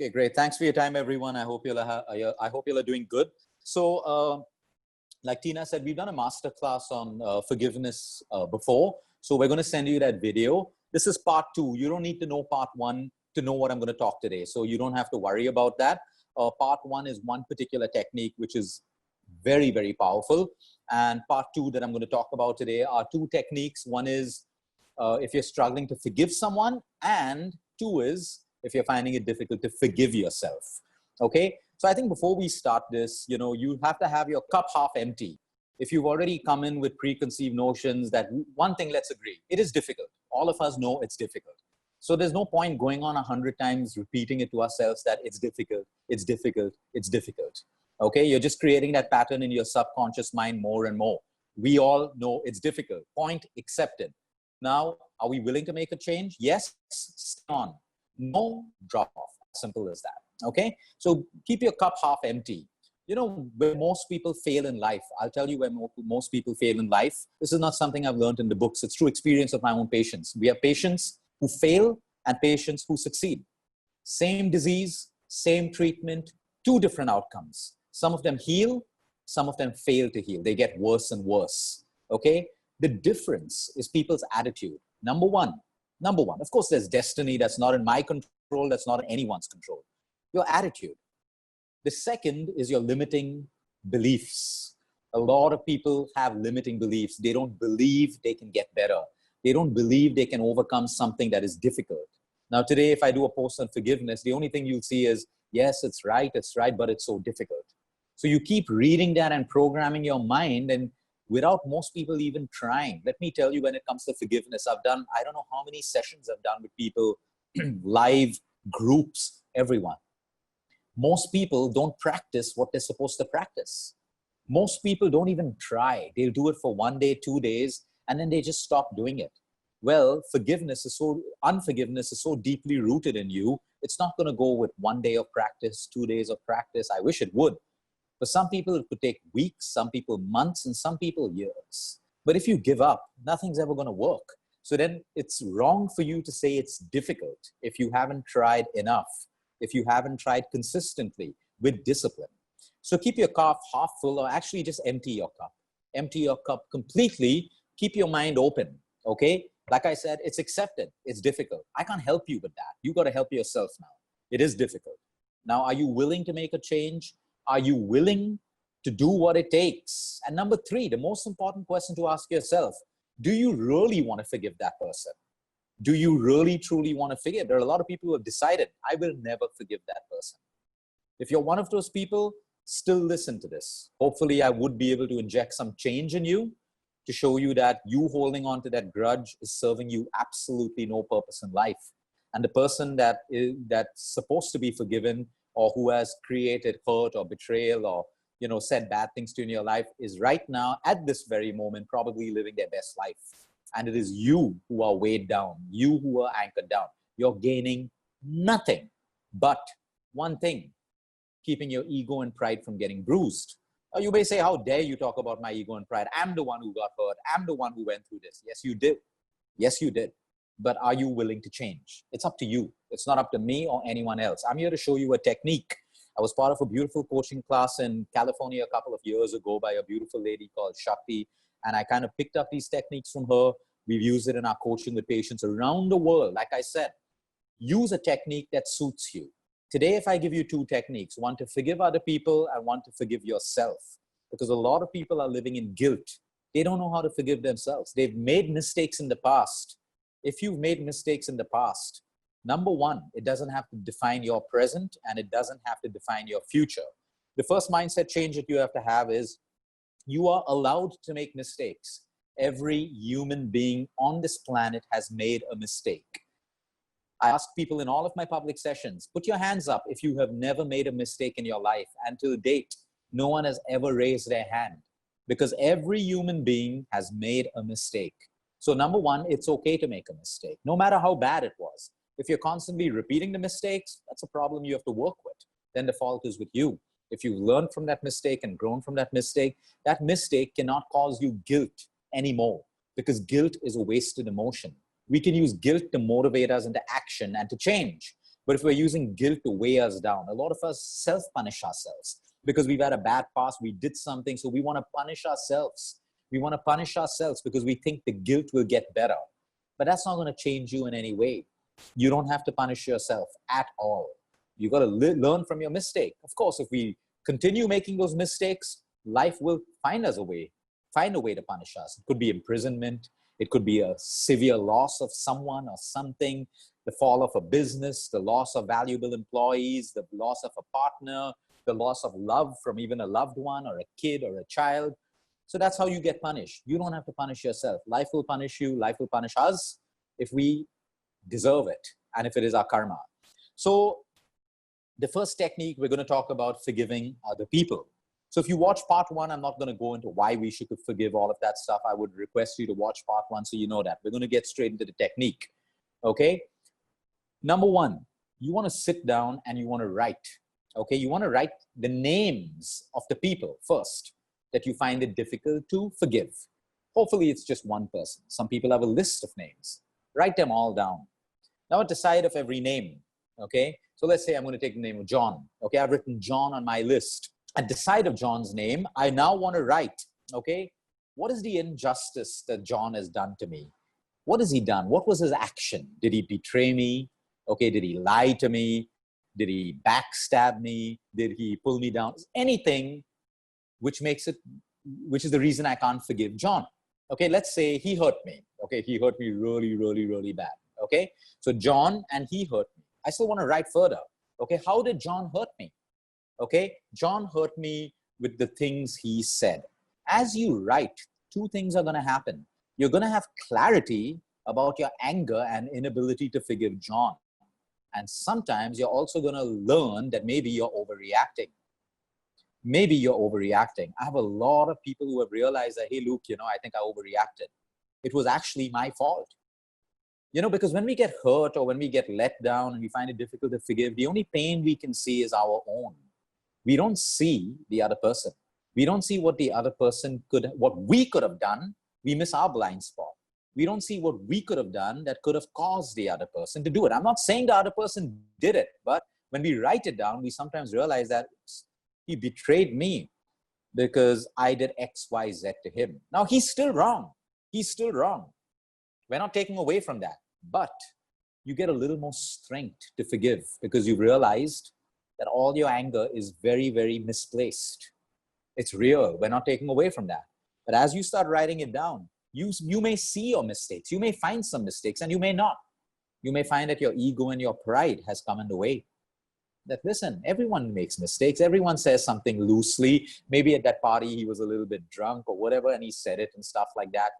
Okay, great. Thanks for your time, everyone. I hope you're doing good. So, like Tina said, we've done a masterclass on forgiveness before. So we're going to send you that video. This is part 2. You don't need to know part 1 to know what I'm going to talk today. So you don't have to worry about that. Part 1 is one particular technique, which is very, very powerful. And part 2 that I'm going to talk about today are 2 techniques. One is if you're struggling to forgive someone, and 2 is if you're finding it difficult to forgive yourself. Okay. So I think before we start this, you have to have your cup half empty. If you've already come in with preconceived notions, that one thing, let's agree, it is difficult. All of us know it's difficult. So there's no point going on 100 times repeating it to ourselves that it's difficult, it's difficult, it's difficult. Okay. You're just creating that pattern in your subconscious mind more and more. We all know it's difficult. Point accepted. Now, are we willing to make a change? Yes, stay on. No, drop off. Simple as that. Okay. So keep your cup half empty. Where most people fail in life, I'll tell you where most people fail in life. This is not something I've learned in the books. It's true experience of my own patients. We have patients who fail and patients who succeed. Same disease, same treatment, 2 different outcomes. Some of them heal, some of them fail to heal. They get worse and worse. Okay. The difference is people's attitude. Number one, of course, there's destiny. That's not in my control. That's not in anyone's control. Your attitude. The second is your limiting beliefs. A lot of people have limiting beliefs. They don't believe they can get better. They don't believe they can overcome something that is difficult. Now, today, if I do a post on forgiveness, the only thing you'll see is, yes, it's right, but it's so difficult. So you keep reading that and programming your mind, and without most people even trying. Let me tell you, when it comes to forgiveness, I've done, I don't know how many sessions I've done with people, live groups, everyone. Most people don't practice what they're supposed to practice. Most people don't even try. They'll do it for 1 day, 2 days, and then they just stop doing it. Well, unforgiveness is so deeply rooted in you. It's not going to go with 1 day of practice, 2 days of practice. I wish it would. For some people, it could take weeks, some people months, and some people years. But if you give up, nothing's ever going to work. So then it's wrong for you to say it's difficult if you haven't tried enough, if you haven't tried consistently with discipline. So keep your cup half full, or actually just empty your cup. Empty your cup completely. Keep your mind open, okay? Like I said, it's accepted. It's difficult. I can't help you with that. You got to help yourself now. It is difficult. Now, are you willing to make a change? Are you willing to do what it takes? And number 3, the most important question to ask yourself, do you really want to forgive that person? Do you really, truly want to forgive? There are a lot of people who have decided, I will never forgive that person. If you're one of those people, still listen to this. Hopefully, I would be able to inject some change in you to show you that you holding on to that grudge is serving you absolutely no purpose in life. And the person that's supposed to be forgiven, or who has created hurt or betrayal or, said bad things to you in your life, is right now, at this very moment, probably living their best life. And it is you who are weighed down, you who are anchored down. You're gaining nothing but one thing, keeping your ego and pride from getting bruised. Or you may say, how dare you talk about my ego and pride? I'm the one who got hurt. I'm the one who went through this. Yes, you did. Yes, you did. But are you willing to change? It's up to you. It's not up to me or anyone else. I'm here to show you a technique. I was part of a beautiful coaching class in California a couple of years ago by a beautiful lady called Shakti. And I kind of picked up these techniques from her. We've used it in our coaching with patients around the world. Like I said, use a technique that suits you. Today, if I give you 2 techniques, one to forgive other people and one to forgive yourself, because a lot of people are living in guilt. They don't know how to forgive themselves. They've made mistakes in the past. If you've made mistakes in the past, number 1, it doesn't have to define your present, and it doesn't have to define your future. The first mindset change that you have to have is you are allowed to make mistakes. Every human being on this planet has made a mistake. I ask people in all of my public sessions, put your hands up if you have never made a mistake in your life. And to date, no one has ever raised their hand, because every human being has made a mistake. So number 1, it's okay to make a mistake, no matter how bad it was. If you're constantly repeating the mistakes, that's a problem you have to work with. Then the fault is with you. If you've learned from that mistake and grown from that mistake cannot cause you guilt anymore, because guilt is a wasted emotion. We can use guilt to motivate us into action and to change. But if we're using guilt to weigh us down, a lot of us self-punish ourselves because we've had a bad past, we did something, so we want to punish ourselves. We want to punish ourselves because we think the guilt will get better. But that's not going to change you in any way. You don't have to punish yourself at all. You got to learn from your mistake. Of course, if we continue making those mistakes, life will find a way to punish us. It could be imprisonment. It could be a severe loss of someone or something, the fall of a business, the loss of valuable employees, the loss of a partner, the loss of love from even a loved one or a kid or a child. So that's how you get punished. You don't have to punish yourself. Life will punish you. Life will punish us if we deserve it and if it is our karma. So the first technique, we're going to talk about forgiving other people. So if you watch part 1, I'm not going to go into why we should forgive all of that stuff. I would request you to watch part 1 so you know that. We're going to get straight into the technique. Okay? Number 1, you want to sit down and you want to write. Okay? You want to write the names of the people first that you find it difficult to forgive. Hopefully it's just one person. Some people have a list of names. Write them all down. Now at the side of every name, okay? So let's say I'm going to take the name of John. Okay, I've written John on my list. At the side of John's name, I now want to write, okay, what is the injustice that John has done to me? What has he done? What was his action? Did he betray me? Okay, did he lie to me? Did he backstab me? Did he pull me down? Anything which is the reason I can't forgive John. Okay, let's say he hurt me. Okay, he hurt me really, really, really bad. Okay, so John and he hurt me. I still want to write further. Okay, how did John hurt me? Okay, John hurt me with the things he said. As you write, 2 things are going to happen. You're going to have clarity about your anger and inability to forgive John. And sometimes you're also going to learn that maybe you're overreacting. Maybe you're overreacting. I have a lot of people who have realized that, hey, Luke, I think I overreacted. It was actually my fault. Because when we get hurt or when we get let down and we find it difficult to forgive, the only pain we can see is our own. We don't see the other person. We don't see what the other person what we could have done. We miss our blind spot. We don't see what we could have done that could have caused the other person to do it. I'm not saying the other person did it, but when we write it down, we sometimes realize that he betrayed me because I did X, Y, Z to him. Now he's still wrong. He's still wrong. We're not taking away from that, but you get a little more strength to forgive because you've realized that all your anger is very, very misplaced. It's real. We're not taking away from that. But as you start writing it down, you may see your mistakes. You may find some mistakes and you may not. You may find that your ego and your pride has come in the way. That listen, everyone makes mistakes. Everyone says something loosely. Maybe at that party he was a little bit drunk or whatever and he said it and stuff like that,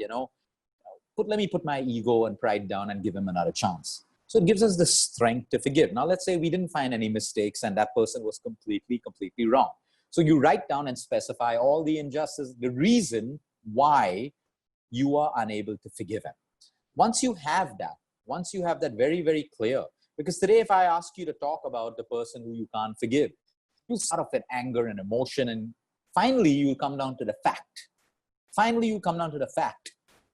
Let me put my ego and pride down and give him another chance. So it gives us the strength to forgive. Now, let's say we didn't find any mistakes and that person was completely wrong. So you write down and specify all the injustice, the reason why you are unable to forgive him. Once you have that very, very clear, because today if I ask you to talk about the person who you can't forgive, you'll start off with anger and emotion and finally you'll come down to the fact.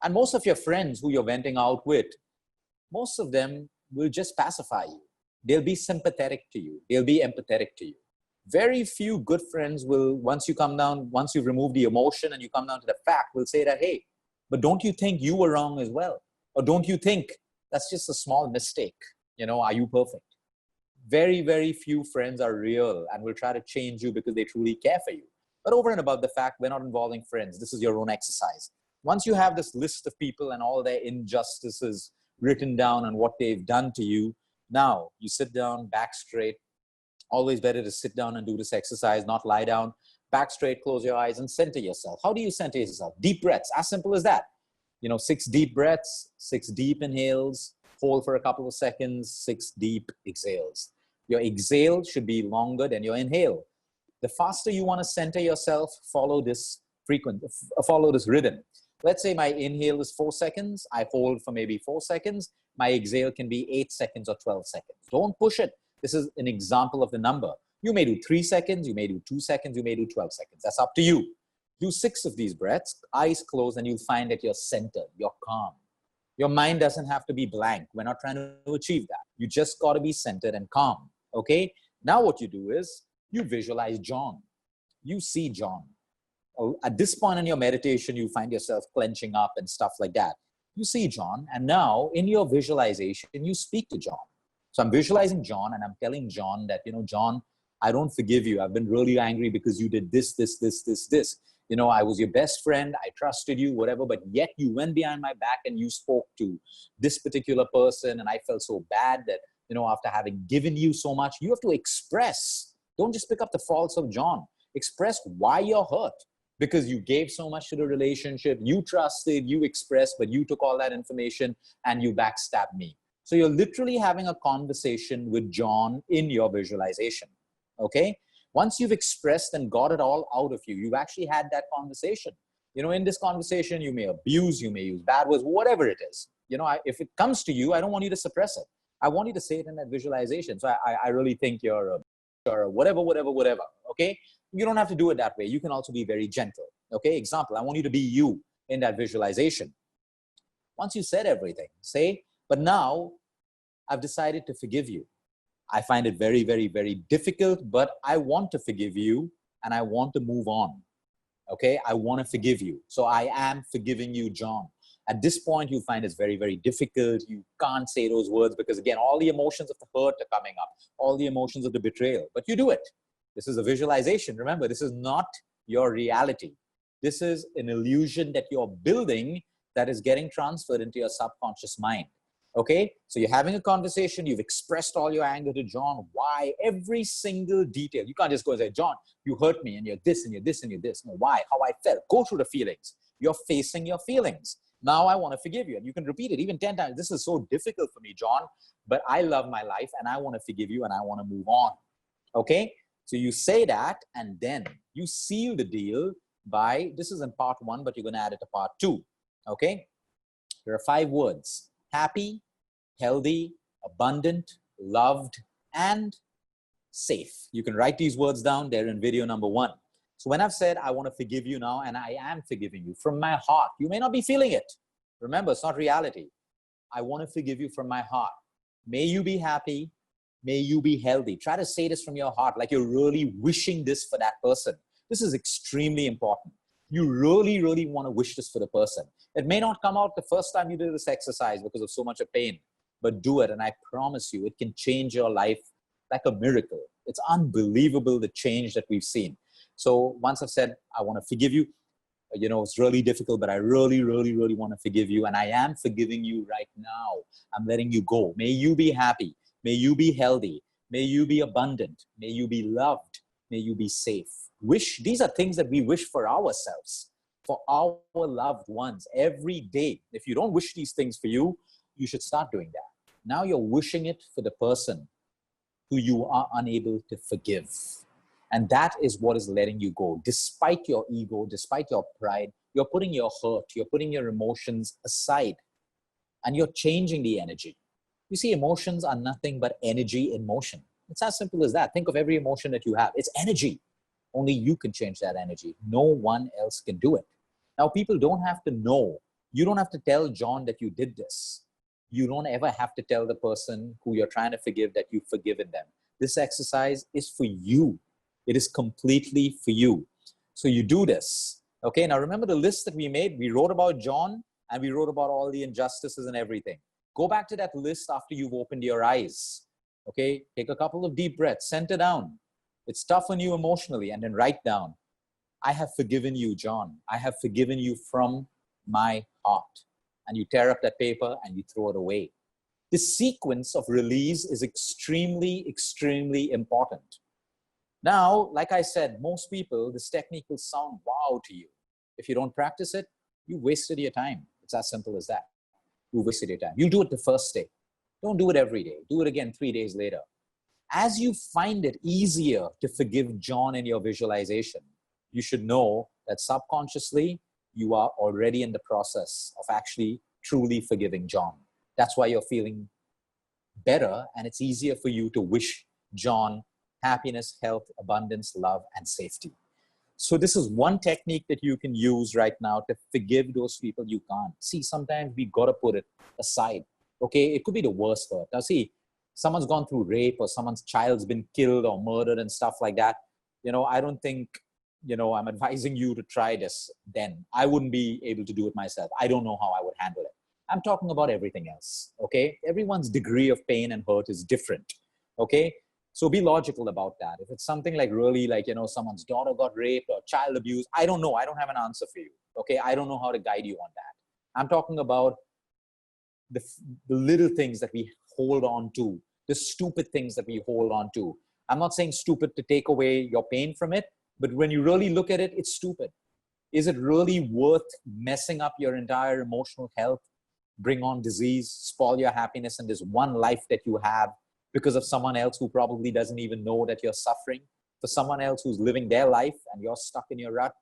And most of your friends who you're venting out with, most of them will just pacify you. They'll be sympathetic to you. They'll be empathetic to you. Very few good friends will, once you've removed the emotion and you come down to the fact, will say that, hey, but don't you think you were wrong as well? Or don't you think that's just a small mistake? Are you perfect? Very, very few friends are real and will try to change you because they truly care for you. But over and above the fact, we're not involving friends. This is your own exercise. Once you have this list of people and all their injustices written down and what they've done to you, now you sit down, back straight. Always better to sit down and do this exercise, not lie down. Back straight, close your eyes and center yourself. How do you center yourself? Deep breaths, as simple as that. 6 deep breaths, 6 deep inhales, hold for a couple of seconds, 6 deep exhales. Your exhale should be longer than your inhale. The faster you want to center yourself, follow this rhythm. Let's say my inhale is 4 seconds. I hold for maybe 4 seconds. My exhale can be 8 seconds or 12 seconds. Don't push it. This is an example of the number. You may do 3 seconds, you may do 2 seconds, you may do 12 seconds. That's up to you. Do 6 of these breaths, eyes closed, and you'll find that you're centered, you're calm. Your mind doesn't have to be blank. We're not trying to achieve that. You just got to be centered and calm. Okay. Now what you do is you visualize John. You see John. At this point in your meditation, you find yourself clenching up and stuff like that. You see John, and now in your visualization, you speak to John. So I'm visualizing John, and I'm telling John that, John, I don't forgive you. I've been really angry because you did this. I was your best friend. I trusted you, whatever, but yet you went behind my back and you spoke to this particular person. And I felt so bad that, after having given you so much, you have to express. Don't just pick up the faults of John. Express why you're hurt. Because you gave so much to the relationship, you trusted, you expressed, but you took all that information and you backstabbed me. So you're literally having a conversation with John in your visualization, okay? Once you've expressed and got it all out of you, you've actually had that conversation. In this conversation, you may abuse, you may use bad words, whatever it is. If it comes to you, I don't want you to suppress it. I want you to say it in that visualization. So I really think you're a whatever, okay? You don't have to do it that way. You can also be very gentle, okay? Example, I want you to be you in that visualization. Once you said everything, say, but now I've decided to forgive you. I find it very, very, very difficult, but I want to forgive you and I want to move on, okay? I want to forgive you. So I am forgiving you, John. At this point, you find it's very, very difficult. You can't say those words because, again, all the emotions of the hurt are coming up, all the emotions of the betrayal, but you do it. This is a visualization. Remember, this is not your reality. This is an illusion that you're building that is getting transferred into your subconscious mind. Okay? So you're having a conversation. You've expressed all your anger to John. Why? Every single detail. You can't just go and say, John, you hurt me and you're this and you're this and you're this. No, why? How I felt. Go through the feelings. You're facing your feelings. Now I want to forgive you. And you can repeat it even 10 times. This is so difficult for me, John, but I love my life and I want to forgive you and I want to move on. Okay? So you say that and then you seal the deal by, this is in part 1, but you're going to add it to part 2. Okay? There are 5 words: happy, healthy, abundant, loved, and safe. You can write these words down. They're in video number 1. So when I've said, I want to forgive you now, and I am forgiving you from my heart, you may not be feeling it. Remember, it's not reality. I want to forgive you from my heart. May you be happy. May you be healthy. Try to say this from your heart, like you're really wishing this for that person. This is extremely important. You really, really want to wish this for the person. It may not come out the first time you do this exercise because of so much of pain, but do it. And I promise you, it can change your life like a miracle. It's unbelievable, the change that we've seen. So once I've said, I want to forgive you, it's really difficult, but I really, really, really want to forgive you. And I am forgiving you right now. I'm letting you go. May you be happy. May you be healthy. May you be abundant. May you be loved. May you be safe. These are things that we wish for ourselves, for our loved ones every day. If you don't wish these things for you, you should start doing that. Now you're wishing it for the person who you are unable to forgive. And that is what is letting you go. Despite your ego, despite your pride, you're putting your hurt, you're putting your emotions aside, and you're changing the energy. You see, emotions are nothing but energy in motion. It's as simple as that. Think of every emotion that you have. It's energy. Only you can change that energy. No one else can do it. Now, people don't have to know. You don't have to tell John that you did this. You don't ever have to tell the person who you're trying to forgive that you've forgiven them. This exercise is for you. It is completely for you. So you do this. Okay, now remember the list that we made? We wrote about John and we wrote about all the injustices and everything. Go back to that list after you've opened your eyes. Okay, take a couple of deep breaths, center down. It's tough on you emotionally, and then write down, I have forgiven you, John. I have forgiven you from my heart. And you tear up that paper and you throw it away. This sequence of release is extremely, extremely important. Now, like I said, most people, this technique will sound wow to you. If you don't practice it, you wasted your time. It's as simple as that. You wasted your time. You do it the first day. Don't do it every day. Do it again 3 days later. As you find it easier to forgive John in your visualization, you should know that subconsciously, you are already in the process of actually truly forgiving John. That's why you're feeling better, and it's easier for you to wish John happiness, health, abundance, love, and safety. So this is one technique that you can use right now to forgive those people you can't. See, sometimes we got to put it aside. Okay, it could be the worst hurt. Now see, someone's gone through rape or someone's child's been killed or murdered and stuff like that, I don't think, I'm advising you to try this then. I wouldn't be able to do it myself. I don't know how I would handle it. I'm talking about everything else, okay? Everyone's degree of pain and hurt is different, okay? So be logical about that. If it's something like really like, someone's daughter got raped or child abuse, I don't know. I don't have an answer for you, okay? I don't know how to guide you on that. I'm talking about the little things that we hold on to, the stupid things that we hold on to. I'm not saying stupid to take away your pain from it, but when you really look at it, it's stupid. Is it really worth messing up your entire emotional health, bring on disease, spoil your happiness and this one life that you have because of someone else who probably doesn't even know that you're suffering, for someone else who's living their life and you're stuck in your rut?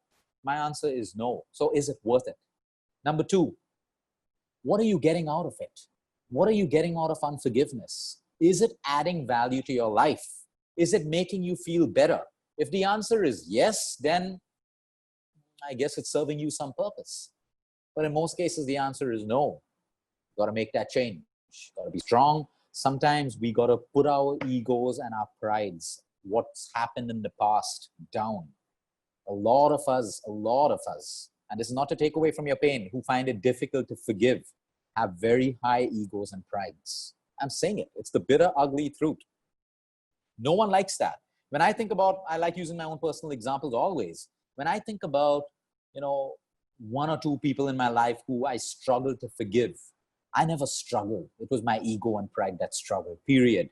My answer is no. So is it worth it? Number two, what are you getting out of it? What are you getting out of unforgiveness? Is it adding value to your life? Is it making you feel better? If the answer is yes, then I guess it's serving you some purpose. But in most cases, the answer is no. You got to make that change. Got to be strong. Sometimes we got to put our egos and our prides, what's happened in the past, down. A lot of us, and this is not to take away from your pain, who find it difficult to forgive, have very high egos and prides. I'm saying it. It's the bitter, ugly truth. No one likes that. When I think about, I like using my own personal examples always. When I think about, one or two people in my life who I struggle to forgive, I never struggled. It was my ego and pride that struggled, period.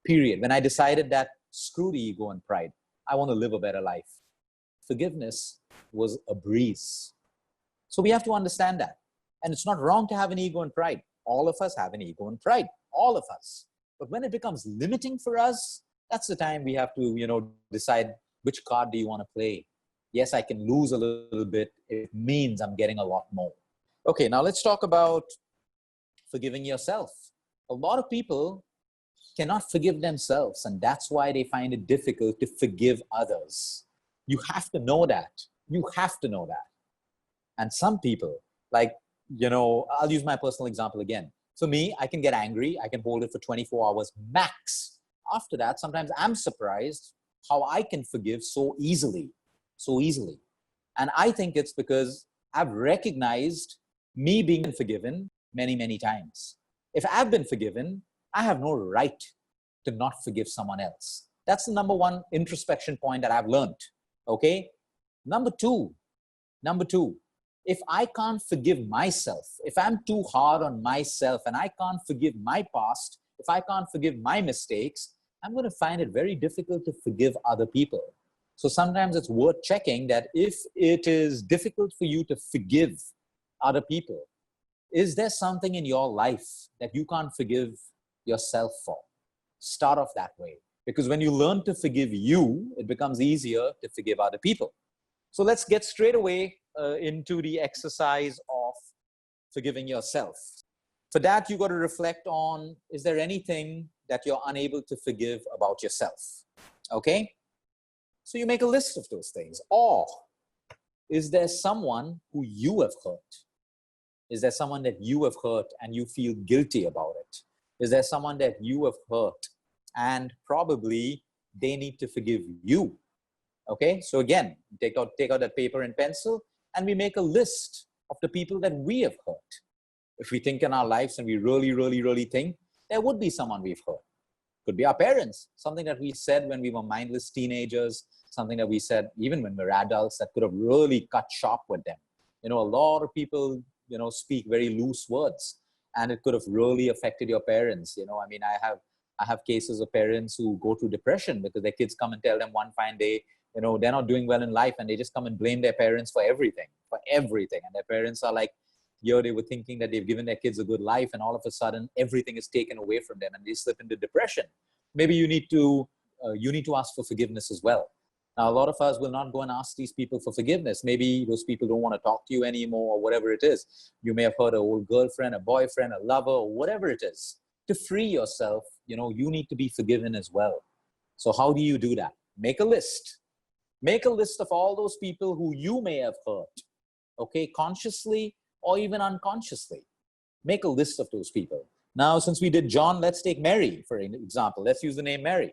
When I decided that screw the ego and pride, I want to live a better life, forgiveness was a breeze. So we have to understand that. And it's not wrong to have an ego and pride. All of us have an ego and pride, all of us. But when it becomes limiting for us, that's the time we have to, decide which card do you want to play. Yes, I can lose a little bit. It means I'm getting a lot more. Okay, now let's talk about forgiving yourself. A lot of people cannot forgive themselves, and that's why they find it difficult to forgive others. You have to know that. You have to know that. And some people, like, I'll use my personal example again. For me, I can get angry. I can hold it for 24 hours max. After that, sometimes I'm surprised how I can forgive so easily. And I think it's because I've recognized me being forgiven many, many times. If I've been forgiven, I have no right to not forgive someone else. That's the number one introspection point that I've learned. Okay. Number two, if I can't forgive myself, if I'm too hard on myself and I can't forgive my past, if I can't forgive my mistakes, I'm going to find it very difficult to forgive other people. So sometimes it's worth checking that if it is difficult for you to forgive other people, is there something in your life that you can't forgive yourself for? Start off that way. Because when you learn to forgive you, it becomes easier to forgive other people. So let's get straight away into the exercise of forgiving yourself. For that, you got to reflect on, is there anything that you're unable to forgive about yourself? Okay? So you make a list of those things. Or is there someone who you have hurt? Is there someone that you have hurt and you feel guilty about it? Is there someone that you have hurt and probably they need to forgive you? Okay, so again, take out that paper and pencil and we make a list of the people that we have hurt. If we think in our lives and we really think, there would be someone we've hurt. Could be our parents, something that we said when we were mindless teenagers, something that we said even when we were adults that could have really cut sharp with them. A lot of people, speak very loose words and it could have really affected your parents. I have cases of parents who go through depression because their kids come and tell them one fine day, they're not doing well in life and they just come and blame their parents for everything. And their parents are like, they were thinking that they've given their kids a good life and all of a sudden everything is taken away from them and they slip into depression. Maybe you need to ask for forgiveness as well. Now, a lot of us will not go and ask these people for forgiveness. Maybe those people don't want to talk to you anymore or whatever it is. You may have hurt an old girlfriend, a boyfriend, a lover, or whatever it is. To free yourself, you need to be forgiven as well. So how do you do that? Make a list. Make a list of all those people who you may have hurt, okay, consciously or even unconsciously. Make a list of those people. Now, since we did John, let's take Mary, for example. Let's use the name Mary.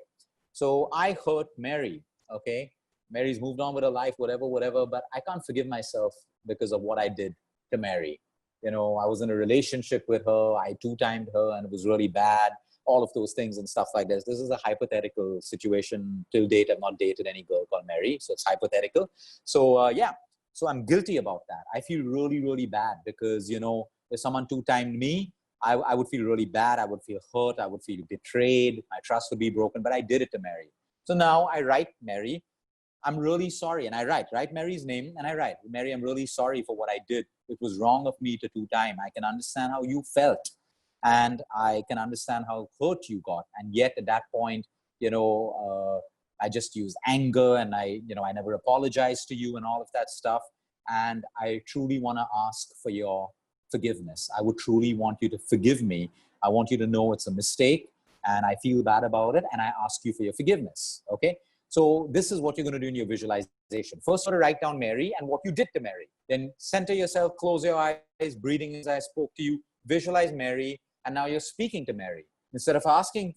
So I hurt Mary, okay? Mary's moved on with her life, whatever, but I can't forgive myself because of what I did to Mary. You know, I was in a relationship with her, I two-timed her, and it was really bad. All of those things and stuff like this. This is a hypothetical situation. Till date, I've not dated any girl called Mary, so it's hypothetical. So yeah, so I'm guilty about that. I feel really, really bad because, you know, if someone two-timed me, I would feel really bad. I would feel hurt. I would feel betrayed. My trust would be broken, but I did it to Mary. So now I write Mary, I'm really sorry. And I write Mary's name and I write, Mary, I'm really sorry for what I did. It was wrong of me to two-time. I can understand how you felt and I can understand how hurt you got. And yet at that point, you know, I just used anger and I never apologized to you and all of that stuff. And I truly want to ask for your forgiveness. I would truly want you to forgive me. I want you to know it's a mistake and I feel bad about it. And I ask you for your forgiveness. Okay. So this is what you're going to do in your visualization. First, sort of write down Mary and what you did to Mary. Then center yourself, close your eyes, breathing as I spoke to you, visualize Mary. And now you're speaking to Mary. Instead of asking,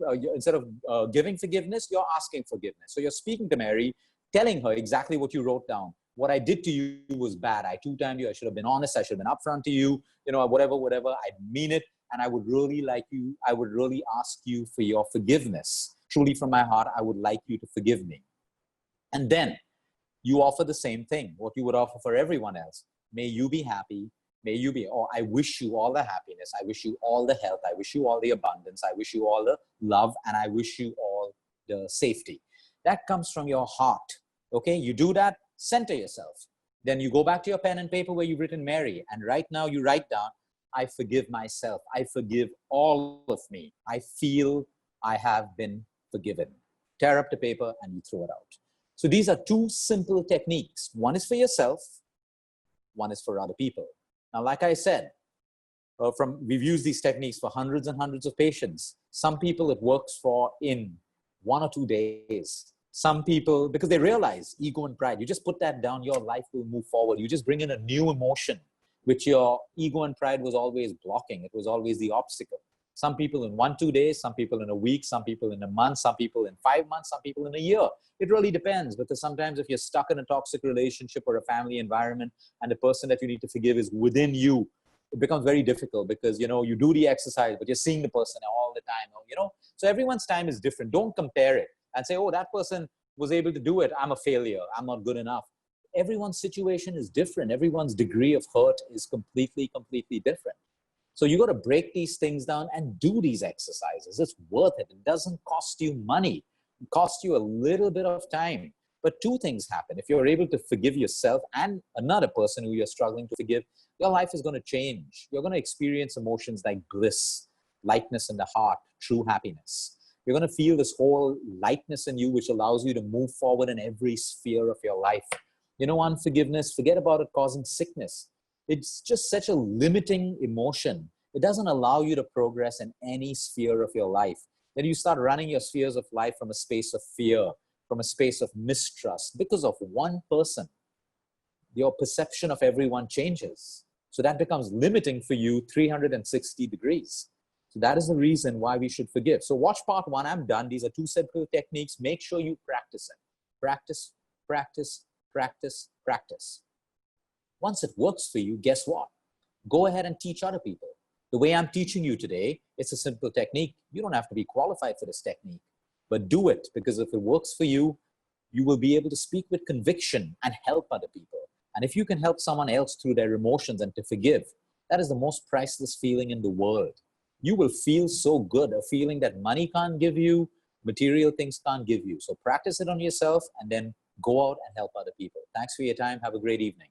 giving forgiveness, you're asking forgiveness. So you're speaking to Mary, telling her exactly what you wrote down. What I did to you was bad. I two-timed you. I should have been honest. I should have been upfront to you. You know, whatever. I mean it. And I would really like you. I would really ask you for your forgiveness. Truly from my heart, I would like you to forgive me. And then you offer the same thing, what you would offer for everyone else. May you be happy. May you be, or I wish you all the happiness. I wish you all the health. I wish you all the abundance. I wish you all the love. And I wish you all the safety. That comes from your heart. Okay, you do that. Center yourself. Then you go back to your pen and paper where you've written Mary. And right now you write down, I forgive myself. I forgive all of me. I feel I have been forgiven. Tear up the paper and you throw it out. So these are two simple techniques. One is for yourself. One is for other people. Now, like I said, we've used these techniques for hundreds and hundreds of patients. Some people it works for in 1 or 2 days. Some people, because they realize ego and pride, you just put that down, your life will move forward. You just bring in a new emotion, which your ego and pride was always blocking. It was always the obstacle. Some people in 1 or 2 days, some people in a week, some people in a month, some people in 5 months, some people in a year. It really depends, because sometimes if you're stuck in a toxic relationship or a family environment and the person that you need to forgive is within you, it becomes very difficult because, you know, you do the exercise, but you're seeing the person all the time, you know. So everyone's time is different. Don't compare it and say, oh, that person was able to do it. I'm a failure. I'm not good enough. Everyone's situation is different. Everyone's degree of hurt is completely different. So you got to break these things down and do these exercises. It's worth it. It doesn't cost you money. It costs you a little bit of time. But two things happen. If you're able to forgive yourself and another person who you're struggling to forgive, your life is going to change. You're going to experience emotions like bliss, lightness in the heart, true happiness. You're going to feel this whole lightness in you, which allows you to move forward in every sphere of your life. You know, unforgiveness, forget about it causing sickness. It's just such a limiting emotion. It doesn't allow you to progress in any sphere of your life. Then you start running your spheres of life from a space of fear, from a space of mistrust. Because of one person, your perception of everyone changes. So that becomes limiting for you 360 degrees. So that is the reason why we should forgive. So watch part 1. I'm done. These are 2 simple techniques. Make sure you practice it. Practice, practice, practice, practice. Once it works for you, guess what? Go ahead and teach other people. The way I'm teaching you today, it's a simple technique. You don't have to be qualified for this technique, but do it, because if it works for you, you will be able to speak with conviction and help other people. And if you can help someone else through their emotions and to forgive, that is the most priceless feeling in the world. You will feel so good, a feeling that money can't give you, material things can't give you. So practice it on yourself and then go out and help other people. Thanks for your time. Have a great evening.